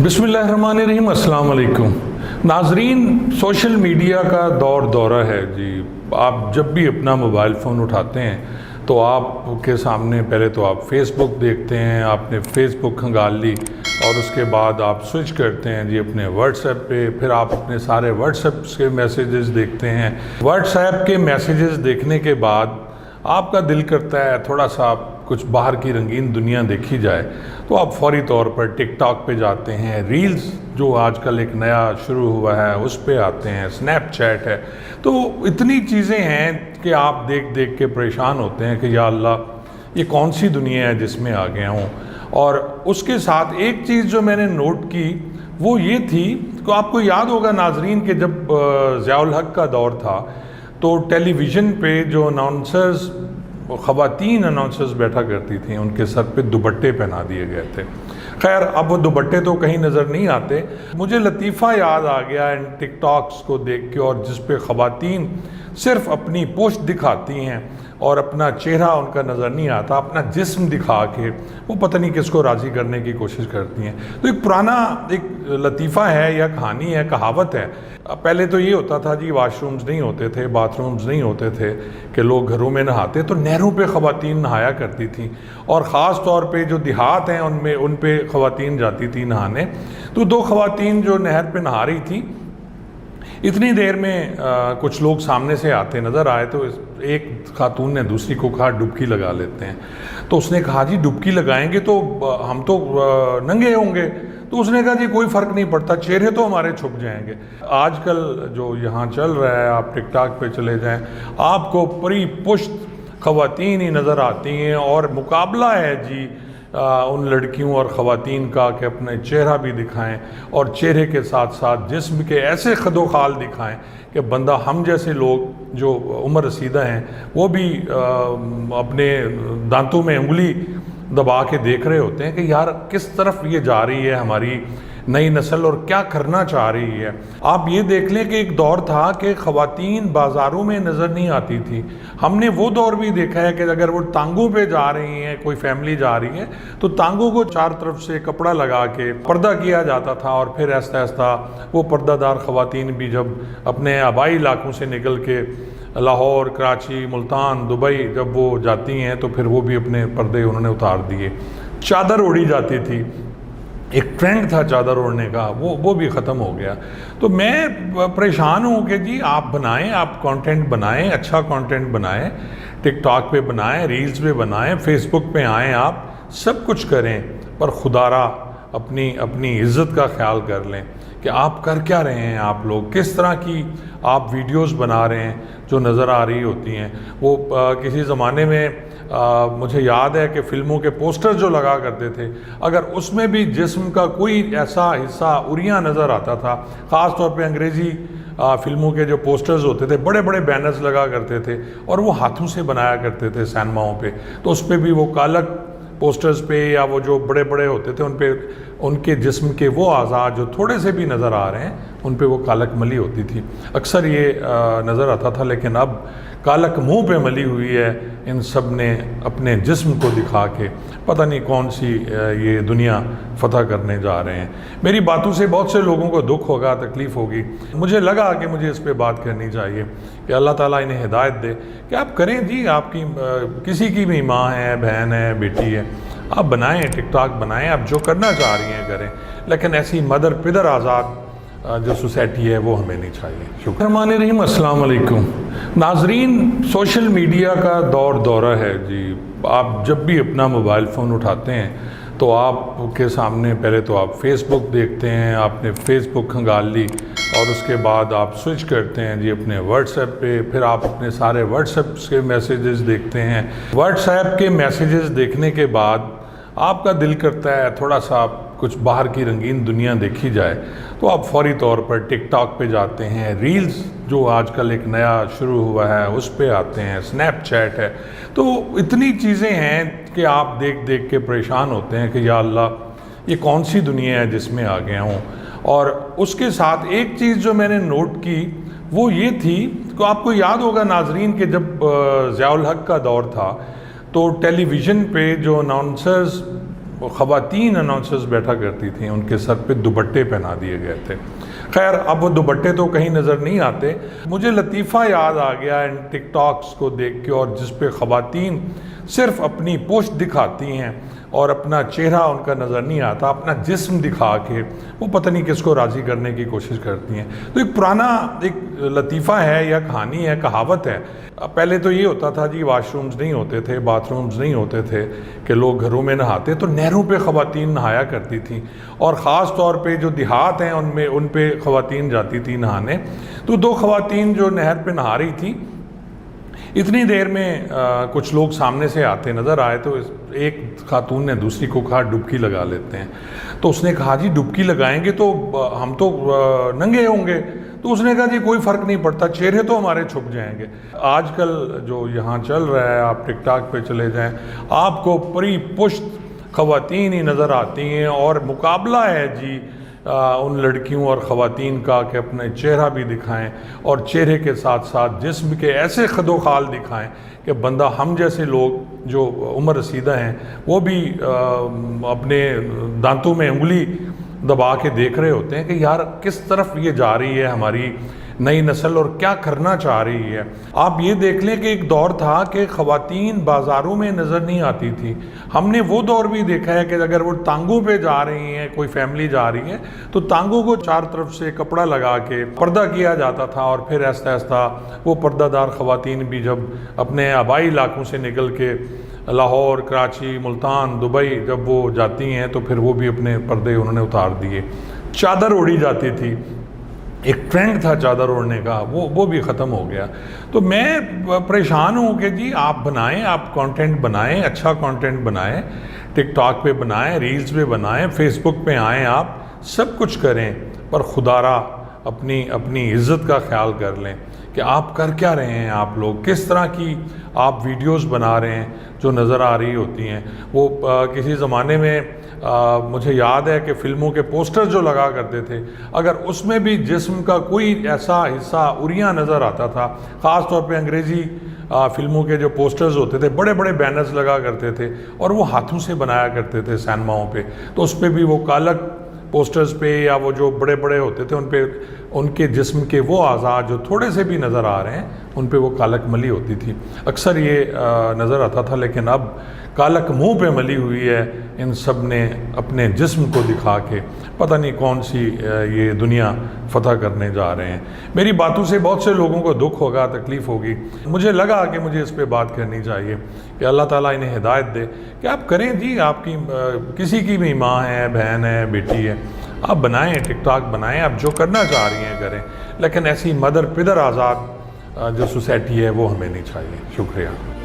बिस्मिल्लाहिर्रहमानिर्रहीम, अस्सलाम वालेकुम नाजरीन। सोशल मीडिया का दौरा है जी। आप जब भी अपना मोबाइल फ़ोन उठाते हैं तो आपके सामने पहले तो आप फेसबुक देखते हैं, आपने फेसबुक खंगाल ली और उसके बाद आप स्विच करते हैं जी अपने व्हाट्सएप पे, फिर आप अपने सारे व्हाट्सएप के मैसेजेस देखते हैं। व्हाट्सएप के मैसेजेस देखने के बाद आपका दिल करता है थोड़ा सा कुछ बाहर की रंगीन दुनिया देखी जाए, तो आप फौरी तौर पर टिक टॉक पे जाते हैं, रील्स जो आजकल एक नया शुरू हुआ है उस पे आते हैं, स्नैपचैट है। तो इतनी चीज़ें हैं कि आप देख देख के परेशान होते हैं कि या अल्लाह ये कौन सी दुनिया है जिसमें आ गया हूँ। और उसके साथ एक चीज़ जो मैंने नोट की वो ये थी कि आपको याद होगा नाजरीन कि जब ज़ियाउल हक का दौर था तो टेलीविज़न पे जो अनाउंसर्स ख़वातीन अनाउंसर्स बैठा करती थी उनके सर पे दुपट्टे पहना दिए गए थे। खैर अब वो दुपट्टे तो कहीं नज़र नहीं आते। मुझे लतीफ़ा याद आ गया इन टिकटॉक्स को देख के, और जिस पे ख़वातीन सिर्फ अपनी पोस्ट दिखाती हैं और अपना चेहरा उनका नज़र नहीं आता, अपना जिस्म दिखा के वो पता नहीं किसको राज़ी करने की कोशिश करती हैं। तो एक पुराना एक लतीफ़ा है या कहानी है, कहावत है। पहले तो ये होता था जी, वाशरूम्स नहीं होते थे, बाथरूम्स नहीं होते थे कि लोग घरों में नहाते, तो नहरों पे ख़वातीन नहाया करती थी। और ख़ास तौर पे जो देहात हैं उन पे ख़वातीन जाती थी नहाने। तो दो ख़वातीन जो नहर पे नहा रही थी, इतनी देर में कुछ लोग सामने से आते नज़र आए, तो एक खातून ने दूसरी को कहा डुबकी लगा लेते हैं। तो उसने कहा जी डुबकी लगाएंगे तो हम तो नंगे होंगे। तो उसने कहा जी कोई फ़र्क नहीं पड़ता, चेहरे तो हमारे छुप जाएंगे। आजकल जो यहाँ चल रहा है, आप टिकटॉक पे चले जाएं, आपको परी पुश्त ख़वातीन ही नज़र आती हैं और मुकाबला है जी उन लड़कियों और ख़वातीन का कि अपने चेहरा भी दिखाएं और चेहरे के साथ साथ जिस्म के ऐसे खदोखाल दिखाएं कि बंदा हम जैसे लोग जो उम्र रसीदा हैं वो भी अपने दांतों में उंगली दबा के देख रहे होते हैं कि यार किस तरफ ये जा रही है हमारी नई नस्ल और क्या करना चाह रही है। आप ये देख लें कि एक दौर था कि ख़वातीन बाज़ारों में नज़र नहीं आती थी। हमने वो दौर भी देखा है कि अगर वो टांगों पे जा रही हैं, कोई फैमिली जा रही है, तो टांगों को चार तरफ से कपड़ा लगा के पर्दा किया जाता था और फिर ऐसा ऐसा वो पर्दादार ख़वातीन भी जब अपने आबाई इलाकों से निकल के लाहौर, कराची, मुल्तान, दुबई जब वो जाती हैं तो फिर वो भी अपने पर्दे उन्होंने उतार दिए। चादर ओढ़ी जाती थी, एक ट्रेंड था चादर ओढ़ने का, वो भी ख़त्म हो गया। तो मैं परेशान हूँ कि जी आप बनाएं, आप कंटेंट बनाएं, अच्छा कंटेंट बनाएं, टिकटॉक पे बनाएं, रील्स पे बनाएं, फेसबुक पे आएँ, आप सब कुछ करें, पर खुदारा अपनी इज़्ज़त का ख्याल कर लें कि आप कर क्या रहे हैं। आप लोग किस तरह की आप वीडियोस बना रहे हैं जो नज़र आ रही होती हैं। वो किसी ज़माने में मुझे याद है कि फ़िल्मों के पोस्टर जो लगा करते थे, अगर उसमें भी जिस्म का कोई ऐसा हिस्सा उरियां नज़र आता था, ख़ास तौर पे अंग्रेज़ी फ़िल्मों के जो पोस्टर्स होते थे, बड़े बड़े बैनर्स लगा करते थे और वो हाथों से बनाया करते थे सिनेमाओं पे, तो उस पर भी वो कालक पोस्टर्स पे या वो जो बड़े बड़े होते थे उन पे उनके जिस्म के वो अज़ा जो थोड़े से भी नज़र आ रहे हैं उन पे वो कालक मली होती थी। अक्सर ये नज़र आता था, लेकिन अब कालक मुंह पे मली हुई है। इन सब ने अपने जिस्म को दिखा के पता नहीं कौन सी ये दुनिया फ़तह करने जा रहे हैं। मेरी बातों से बहुत से लोगों को दुख होगा, तकलीफ़ होगी। मुझे लगा कि मुझे इस पे बात करनी चाहिए कि अल्लाह ताला इन्हें हिदायत दे कि आप करें जी। आपकी किसी की भी माँ है, बहन है, बेटी है, आप बनाएं, टिकटॉक बनाएं, आप जो करना चाह रही हैं करें, लेकिन ऐसी मदर पिदर आज़ाद जो सोसाइटी है वो हमें नहीं चाहिए। शुक्र। अस्सलाम वालेकुम नाजरीन, सोशल मीडिया का दौरा है जी। आप जब भी अपना मोबाइल फ़ोन उठाते हैं तो आपके सामने पहले तो आप फेसबुक देखते हैं, आपने फेसबुक खंगाल ली और उसके बाद आप स्विच करते हैं जी अपने व्हाट्सएप पे, फिर आप अपने सारे व्हाट्सएप के मैसेजेस देखते हैं। व्हाट्सएप के मैसेजेस देखने के बाद आपका दिल करता है थोड़ा सा कुछ बाहर की रंगीन दुनिया देखी जाए, तो आप फौरी तौर पर टिकटॉक पे जाते हैं, रील्स जो आजकल एक नया शुरू हुआ है उस पे आते हैं, स्नैपचैट है। तो इतनी चीज़ें हैं कि आप देख देख के परेशान होते हैं कि या अल्लाह ये कौन सी दुनिया है जिसमें आ गया हूँ। और उसके साथ एक चीज़ जो मैंने नोट की वो ये थी कि आपको याद होगा नाजरीन कि जब ज़ियाउल हक का दौर था तो टेलीविज़न पे जो अनाउंसर्स خواتین اناؤنسرز بیٹھا کرتی تھیں، ان کے سر پہ دوپٹے پہنا دیے گئے تھے. خیر اب وہ دوپٹے تو کہیں نظر نہیں آتے. مجھے لطیفہ یاد آ گیا ان ٹک ٹاکس کو دیکھ کے، اور جس پہ خواتین صرف اپنی پشت دکھاتی ہیں اور اپنا چہرہ ان کا نظر نہیں آتا، اپنا جسم دکھا کے وہ پتہ نہیں کس کو راضی کرنے کی کوشش کرتی ہیں. تو ایک پرانا ایک لطیفہ ہے یا کہانی ہے، کہاوت ہے. پہلے تو یہ ہوتا تھا جی واش رومز نہیں ہوتے تھے، باتھ رومز نہیں ہوتے تھے کہ لوگ گھروں میں نہاتے، تو نہروں پہ خواتین نہایا کرتی تھیں، اور خاص طور پہ جو دیہات ہیں ان پہ خواتین جاتی تھیں نہانے. تو دو خواتین جو نہر پہ نہا رہی تھیں، اتنی دیر میں کچھ لوگ سامنے سے آتے نظر آئے، تو ایک خاتون نے دوسری کو کہا ڈبکی لگا لیتے ہیں. تو اس نے کہا جی ڈبکی لگائیں گے تو ہم تو ننگے ہوں گے. تو اس نے کہا جی کوئی فرق نہیں پڑتا، چہرے تو ہمارے چھپ جائیں گے. آج کل جو یہاں چل رہا ہے، آپ ٹک ٹاک پہ چلے جائیں، آپ کو پری پشت خواتین ہی نظر آتی ہیں، اور مقابلہ ہے جی ان لڑکیوں اور خواتین کا کہ اپنے چہرہ بھی دکھائیں، اور چہرے کے ساتھ ساتھ جسم کے ایسے خد و خال دکھائیں کہ بندہ ہم جیسے لوگ جو عمر رسیدہ ہیں وہ بھی اپنے دانتوں میں انگلی دبا کے دیکھ رہے ہوتے ہیں کہ یار کس طرف یہ جا رہی ہے ہماری نئی نسل، اور کیا کرنا چاہ رہی ہے. آپ یہ دیکھ لیں کہ ایک دور تھا کہ خواتین بازاروں میں نظر نہیں آتی تھی. ہم نے وہ دور بھی دیکھا ہے کہ اگر وہ ٹانگوں پہ جا رہی ہیں، کوئی فیملی جا رہی ہے، تو ٹانگوں کو چار طرف سے کپڑا لگا کے پردہ کیا جاتا تھا، اور پھر آہستہ آہستہ وہ پردہ دار خواتین بھی جب اپنے آبائی علاقوں سے نکل کے لاہور، کراچی، ملتان، دبئی جب وہ جاتی ہیں، تو پھر وہ بھی اپنے پردے انہوں نے اتار دیے. چادر اوڑھی جاتی تھی، ایک ٹرینڈ تھا چادر اوڑھنے کا، وہ بھی ختم ہو گیا. تو میں پریشان ہوں کہ جی آپ بنائیں، آپ کانٹینٹ بنائیں، اچھا کانٹینٹ بنائیں، ٹک ٹاک پہ بنائیں، ریلز پہ بنائیں، فیس بک پہ آئیں، آپ سب کچھ کریں، پر خدا را اپنی عزت کا خیال کر لیں کہ آپ کر کیا رہے ہیں. آپ لوگ کس طرح کی آپ ویڈیوز بنا رہے ہیں جو نظر آ رہی ہوتی ہیں. وہ کسی زمانے میں مجھے یاد ہے کہ فلموں کے پوسٹر جو لگا کرتے تھے، اگر اس میں بھی جسم کا کوئی ایسا حصہ اریاں نظر آتا تھا، خاص طور پہ انگریزی فلموں کے جو پوسٹرز ہوتے تھے، بڑے بڑے بینرز لگا کرتے تھے، اور وہ ہاتھوں سے بنایا کرتے تھے سینماؤں پہ، تو اس پہ بھی وہ کالک پوسٹرز پہ یا وہ جو بڑے بڑے ہوتے تھے ان پہ ان کے جسم کے وہ اعضاء جو تھوڑے سے بھی نظر آ رہے ہیں ان پہ وہ کالک ملی ہوتی تھی. اکثر یہ نظر آتا تھا، لیکن اب کالک منہ پہ ملی ہوئی ہے ان سب نے اپنے جسم کو دکھا کے. پتہ نہیں کون سی یہ دنیا فتح کرنے جا رہے ہیں. میری باتوں سے بہت سے لوگوں کو دکھ ہوگا، تکلیف ہوگی. مجھے لگا کہ مجھے اس پہ بات کرنی چاہیے کہ اللہ تعالیٰ انہیں ہدایت دے کہ آپ کریں جی. آپ کی کسی کی بھی ماں ہے، بہن ہے، بیٹی ہے، آپ بنائیں، ٹک ٹاک بنائیں، آپ جو کرنا چاہ رہی ہیں کریں، لیکن ایسی مدر پدر آزاد جو سوسائٹی ہے وہ ہمیں نہیں چاہیے. شکریہ.